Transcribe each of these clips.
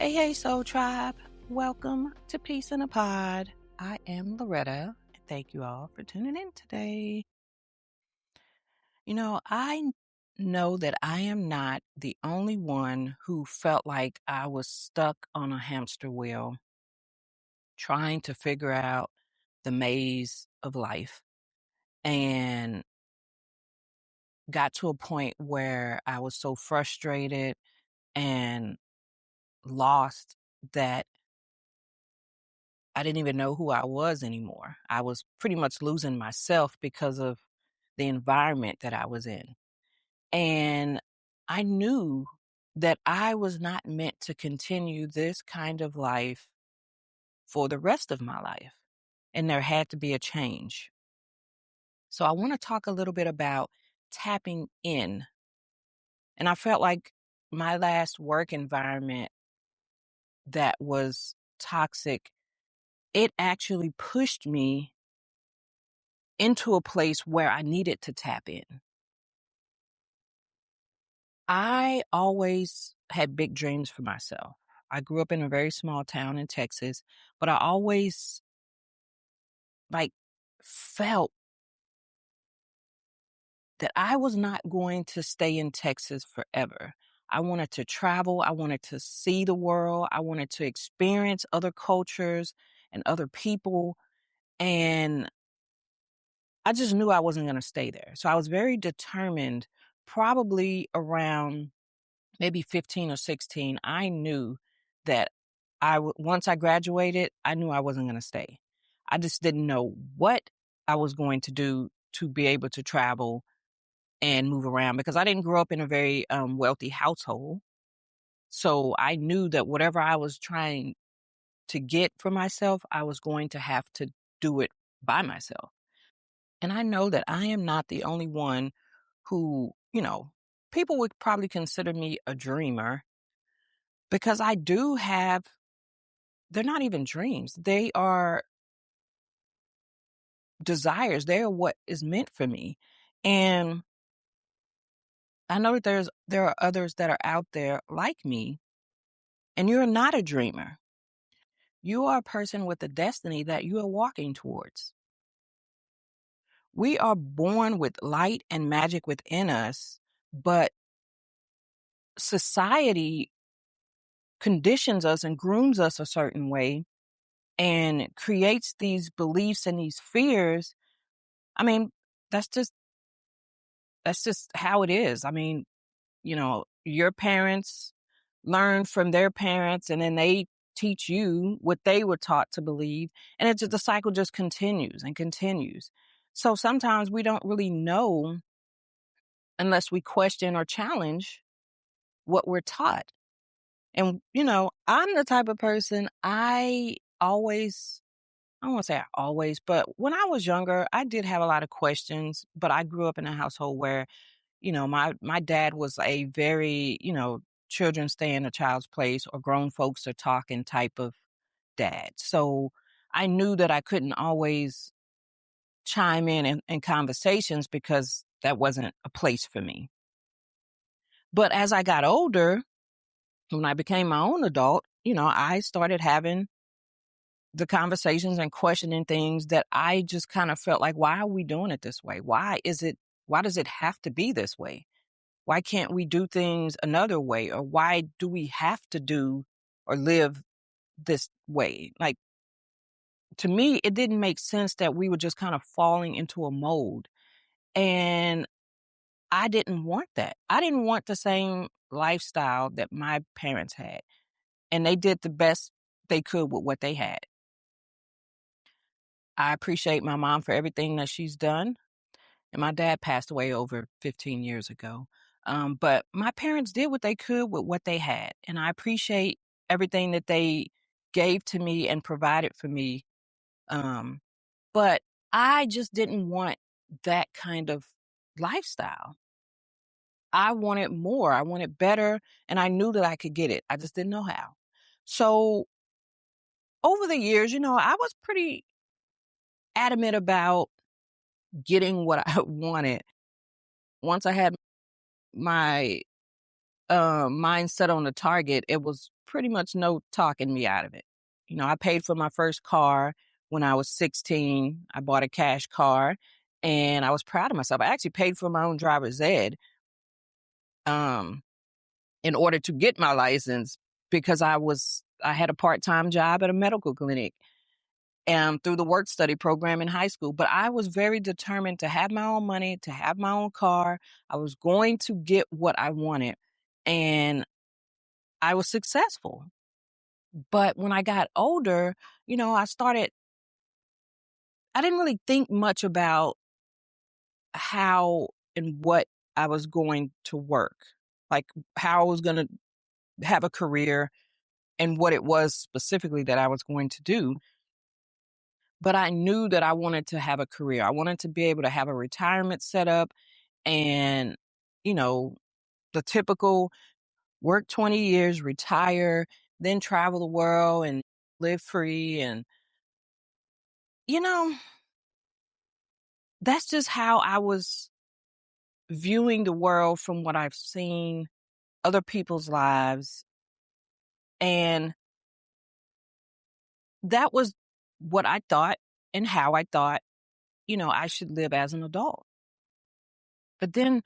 Hey, Soul Tribe. Welcome to Peace in a Pod. I am Loretta, and thank you all for tuning in today. I know that I am not the only one who felt like I was stuck on a hamster wheel trying to figure out the maze of life and got to a point where I was so frustrated and lost that I didn't even know who I was anymore. I was pretty much losing myself because of the environment that I was in. And I knew that I was not meant to continue this kind of life for the rest of my life. And there had to be a change. So I want to talk a little bit about tapping in. And I felt like my last work environment that was toxic, it actually pushed me into a place where I needed to tap in. I always had big dreams for myself. I grew up in a very small town in Texas, but I always like felt that I was not going to stay in Texas forever. I wanted to travel. I wanted to see the world. I wanted to experience other cultures and other people. And I just knew I wasn't going to stay there. So I was very determined, probably around maybe 15 or 16, I knew that once I graduated, I knew I wasn't going to stay. I just didn't know what I was going to do to be able to travel and move around because I didn't grow up in a very wealthy household. So I knew that whatever I was trying to get for myself, I was going to have to do it by myself. And I know that I am not the only one who, people would probably consider me a dreamer because I do have, they're not even dreams. They are desires. They are what is meant for me. And I know that there are others that are out there like me, and you're not a dreamer. You are a person with a destiny that you are walking towards. We are born with light and magic within us, but society conditions us and grooms us a certain way and creates these beliefs and these fears. I mean, that's just how it is. I mean, your parents learn from their parents and then they teach you what they were taught to believe. And the cycle just continues and continues. So sometimes we don't really know unless we question or challenge what we're taught. And, I'm the type of person I don't want to say I always, but when I was younger, I did have a lot of questions, but I grew up in a household where my dad was a very, children stay in a child's place or grown folks are talking type of dad. So I knew that I couldn't always chime in conversations because that wasn't a place for me. But as I got older, when I became my own adult, I started having the conversations and questioning things that I just kind of felt like, why are we doing it this way? Why does it have to be this way? Why can't we do things another way? Or why do we have to do or live this way? Like, to me, it didn't make sense that we were just kind of falling into a mold. And I didn't want that. I didn't want the same lifestyle that my parents had. And they did the best they could with what they had. I appreciate my mom for everything that she's done. And my dad passed away over 15 years ago. But my parents did what they could with what they had. And I appreciate everything that they gave to me and provided for me. But I just didn't want that kind of lifestyle. I wanted more. I wanted better. And I knew that I could get it. I just didn't know how. So over the years, I was pretty adamant about getting what I wanted. Once I had my mindset on the target, it was pretty much no talking me out of it. I paid for my first car when I was 16. I bought a cash car and I was proud of myself. I actually paid for my own driver's ed um, in order to get my license because I had a part-time job at a medical clinic through the work study program in high school. But I was very determined to have my own money, to have my own car. I was going to get what I wanted. And I was successful. But when I got older, I didn't really think much about how and what I was going to work, like how I was going to have a career and what it was specifically that I was going to do. But I knew that I wanted to have a career. I wanted to be able to have a retirement set up and, you know, the typical work 20 years, retire, then travel the world and live free. And, you know, that's just how I was viewing the world from what I've seen other people's lives. And that was what I thought and how I thought, I should live as an adult. But then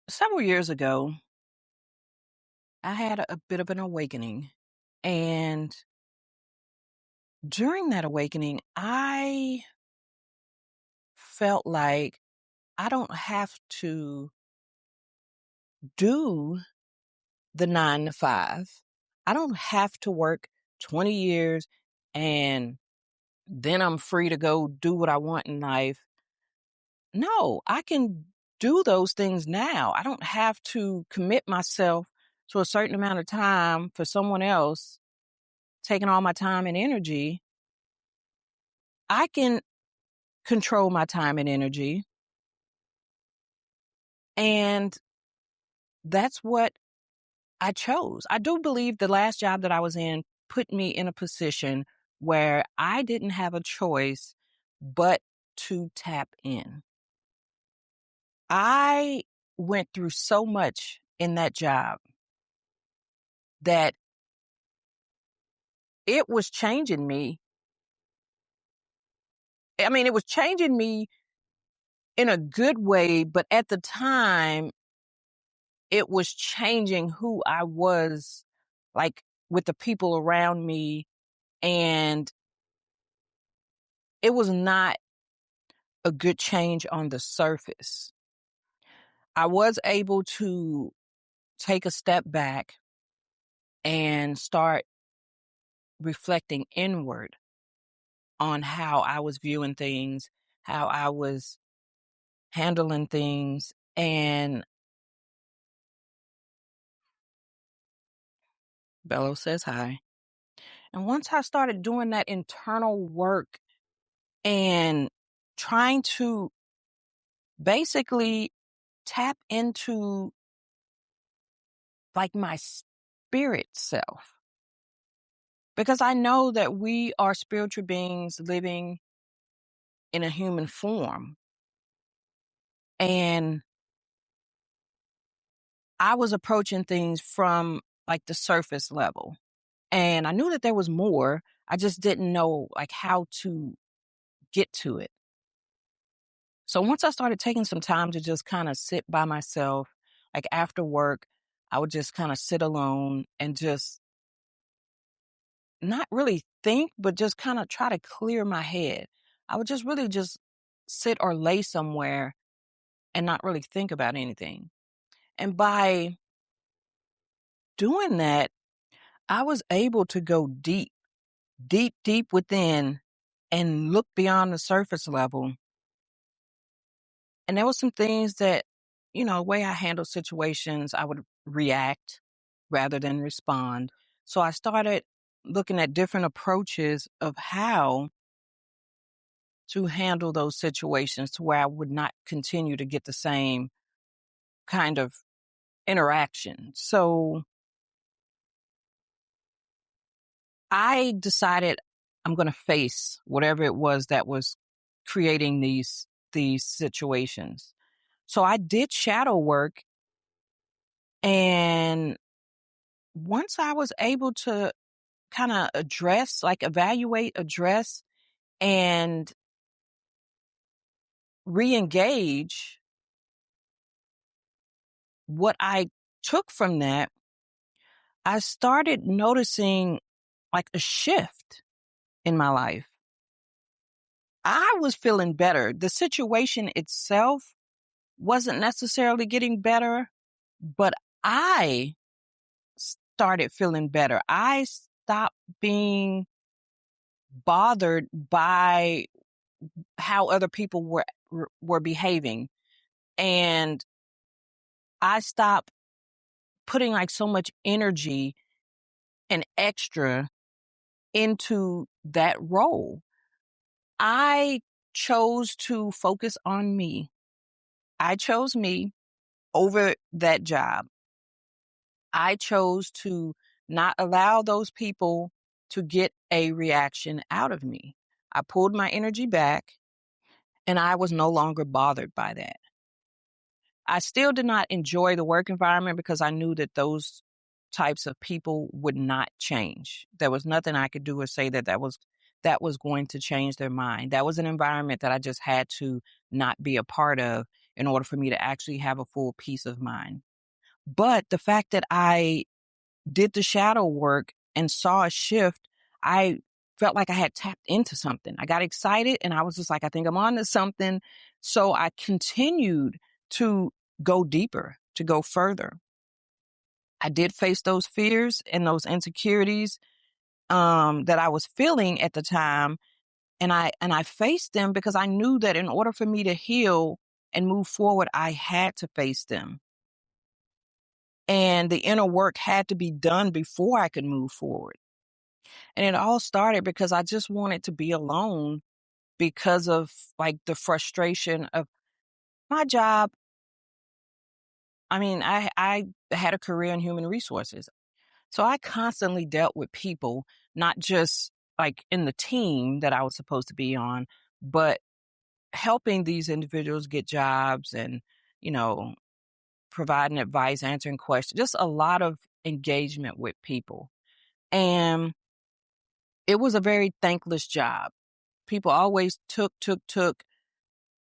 several years ago, I had a bit of an awakening. And during that awakening, I felt like I don't have to do the 9 to 5. I don't have to work 20 years and then I'm free to go do what I want in life. No, I can do those things now. I don't have to commit myself to a certain amount of time for someone else taking all my time and energy. I can control my time and energy. And that's what I chose. I do believe the last job that I was in put me in a position where I didn't have a choice but to tap in. I went through so much in that job that it was changing me. I mean, it was changing me in a good way, but at the time, it was changing who I was, like with the people around me. And it was not a good change on the surface. I was able to take a step back and start reflecting inward on how I was viewing things, how I was handling things. And Bello says hi. And once I started doing that internal work and trying to basically tap into like my spirit self, because I know that we are spiritual beings living in a human form. And I was approaching things from like the surface level. And I knew that there was more. I just didn't know like how to get to it. So once I started taking some time to just kind of sit by myself, like after work, I would just kind of sit alone and just not really think, but just kind of try to clear my head. I would just really just sit or lay somewhere and not really think about anything. And by doing that, I was able to go deep, deep, deep within and look beyond the surface level. And there were some things that, the way I handle situations, I would react rather than respond. So I started looking at different approaches of how to handle those situations to where I would not continue to get the same kind of interaction. So I decided I'm going to face whatever it was that was creating these situations. So I did shadow work And once I was able to kind of address, like evaluate, address, and re-engage what I took from that, I started noticing like a shift in my life. I was feeling better. The situation itself wasn't necessarily getting better, but I started feeling better. I stopped being bothered by how other people were behaving, and I stopped putting like so much energy and extra into that role. I chose to focus on me. I chose me over that job. I chose to not allow those people to get a reaction out of me. I pulled my energy back and I was no longer bothered by that. I still did not enjoy the work environment because I knew that those types of people would not change. There was nothing I could do or say that was going to change their mind. That was an environment that I just had to not be a part of in order for me to actually have a full peace of mind. But the fact that I did the shadow work and saw a shift, I felt like I had tapped into something. I got excited and I was just like, I think I'm on to something. So I continued to go deeper, to go further. I did face those fears and those insecurities that I was feeling at the time. And I faced them because I knew that in order for me to heal and move forward, I had to face them. And the inner work had to be done before I could move forward. And it all started because I just wanted to be alone because of like the frustration of my job. I mean, I had a career in human resources. So I constantly dealt with people, not just like in the team that I was supposed to be on, but helping these individuals get jobs and, you know, providing advice, answering questions, just a lot of engagement with people. And it was a very thankless job. People always took,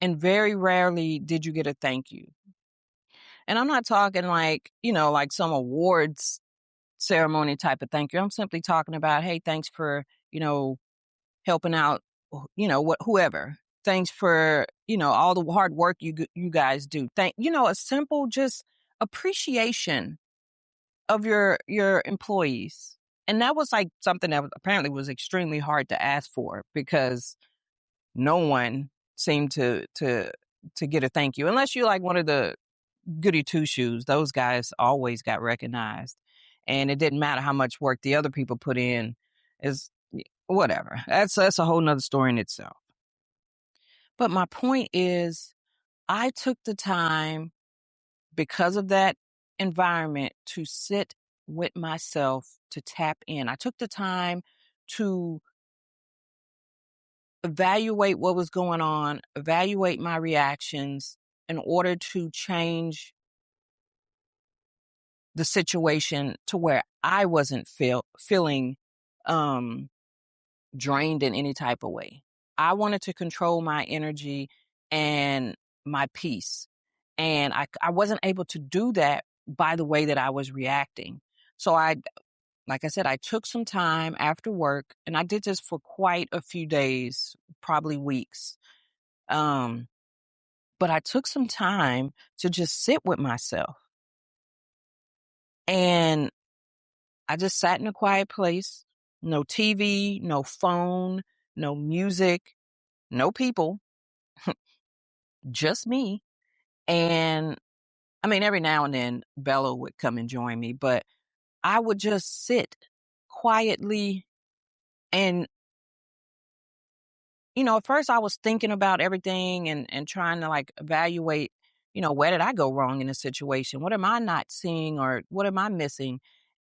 and very rarely did you get a thank you. And I'm not talking like, like some awards ceremony type of thank you. I'm simply talking about, hey, thanks for, helping out, whoever. Thanks for, all the hard work you guys do. A simple just appreciation of your employees. And that was like something that apparently was extremely hard to ask for because no one seemed to get a thank you unless you're like one of the goody two shoes. Those guys always got recognized, and it didn't matter how much work the other people put in. Is whatever. That's a whole nother story in itself. But my point is, I took the time because of that environment to sit with myself, to tap in. I took the time to evaluate what was going on, evaluate my reactions in order to change the situation to where I wasn't feeling um, drained in any type of way. I wanted to control my energy and my peace. And I wasn't able to do that by the way that I was reacting. So like I said, I took some time after work and I did this for quite a few days, probably weeks. Um, but I took some time to just sit with myself. And I just sat in a quiet place, no TV, no phone, no music, no people, just me. And I mean, every now and then Bella would come and join me, but I would just sit quietly. And, at first I was thinking about everything and trying to like evaluate, where did I go wrong in a situation? What am I not seeing or what am I missing?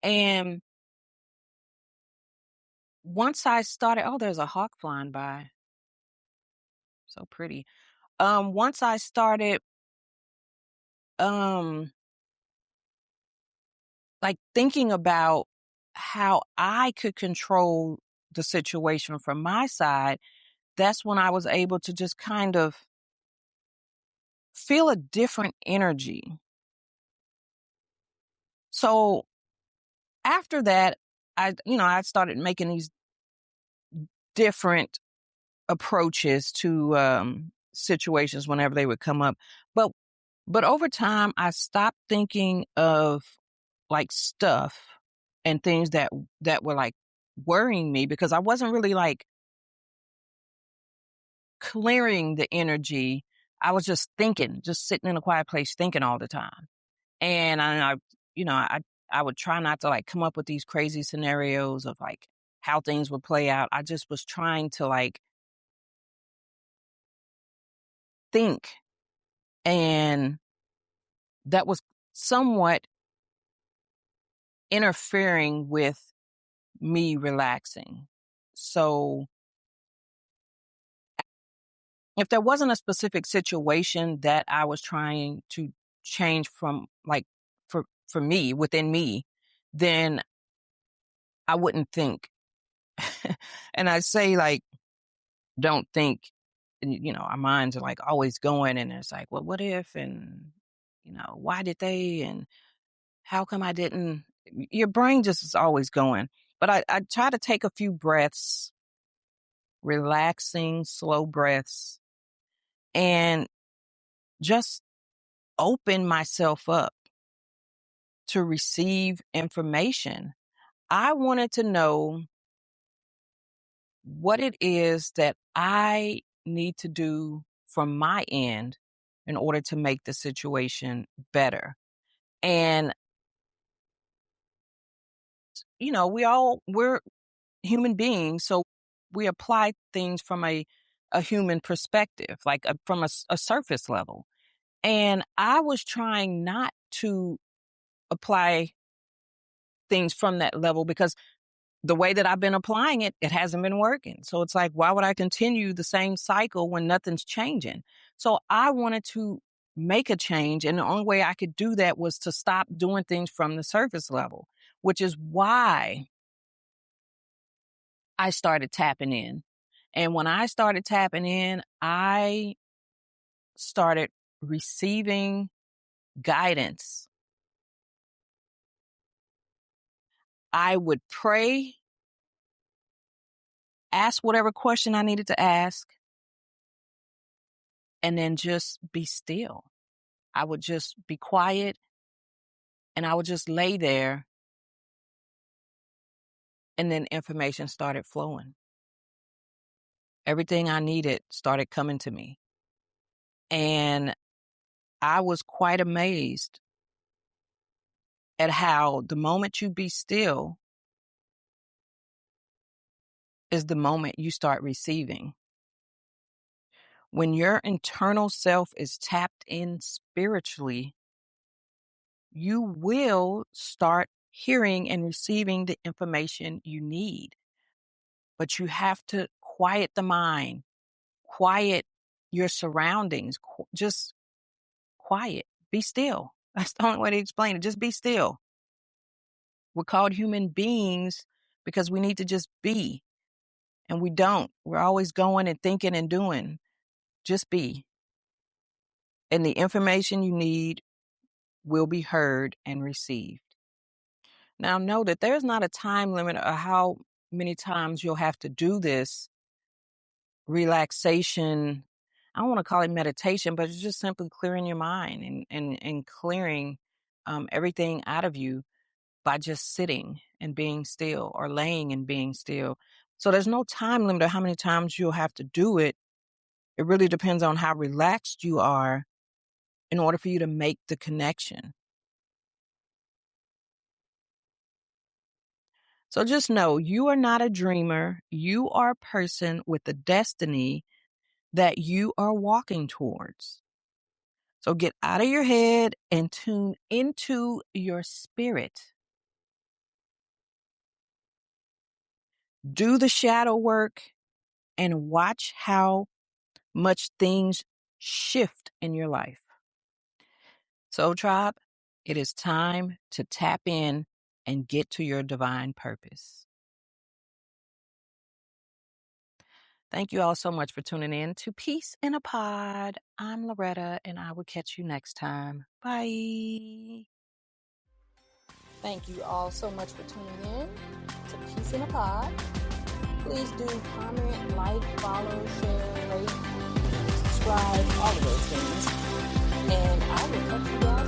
And once I started, oh, there's a hawk flying by. So pretty. Once I started, um, like thinking about how I could control the situation from my side, that's when I was able to just kind of feel a different energy. So after that, I started making these different approaches to situations whenever they would come up. But but over time, I stopped thinking of like stuff and things that were like worrying me because I wasn't really like clearing the energy. I was just thinking, just sitting in a quiet place thinking all the time. And you know, I I would try not to like come up with these crazy scenarios of like how things would play out. I just was trying to like think, and that was somewhat interfering with me relaxing. So if there wasn't a specific situation that I was trying to change from like for me within me, then I wouldn't think. And I say like don't think, and our minds are like always going, and it's like, well, what if, and why did they, and how come I didn't. Your brain just is always going. But I try to take a few breaths, relaxing slow breaths, and just open myself up to receive information. I wanted to know what it is that I need to do from my end in order to make the situation better. And, we're human beings, so we apply things from a human perspective, like from a surface level. And I was trying not to apply things from that level because the way that I've been applying it, it hasn't been working. So it's like, why would I continue the same cycle when nothing's changing? So I wanted to make a change. And the only way I could do that was to stop doing things from the surface level, which is why I started tapping in. And when I started tapping in, I started receiving guidance. I would pray, ask whatever question I needed to ask, and then just be still. I would just be quiet and I would just lay there, and then information started flowing. Everything I needed started coming to me. And I was quite amazed at how the moment you be still is the moment you start receiving. When your internal self is tapped in spiritually, you will start hearing and receiving the information you need. But you have to quiet the mind, quiet your surroundings, just quiet, be still. That's the only way to explain it. Just be still. We're called human beings because we need to just be, and we don't. We're always going and thinking and doing. Just be. And the information you need will be heard and received. Now, know that there's not a time limit of how many times you'll have to do this relaxation. I don't want to call it meditation, but it's just simply clearing your mind and clearing everything out of you by just sitting and being still, or laying and being still. So there's no time limit of how many times you'll have to do it. It really depends on how relaxed you are in order for you to make the connection. So just know you are not a dreamer. You are a person with a destiny that you are walking towards. So get out of your head and tune into your spirit. Do the shadow work and watch how much things shift in your life. So, tribe, it is time to tap in and get to your divine purpose. Thank you all so much for tuning in to Peace in a Pod. I'm Loretta, and I will catch you next time. Bye. Thank you all so much for tuning in to Peace in a Pod. Please do comment, like, follow, share, rate, subscribe, all of those things. And I will catch you guys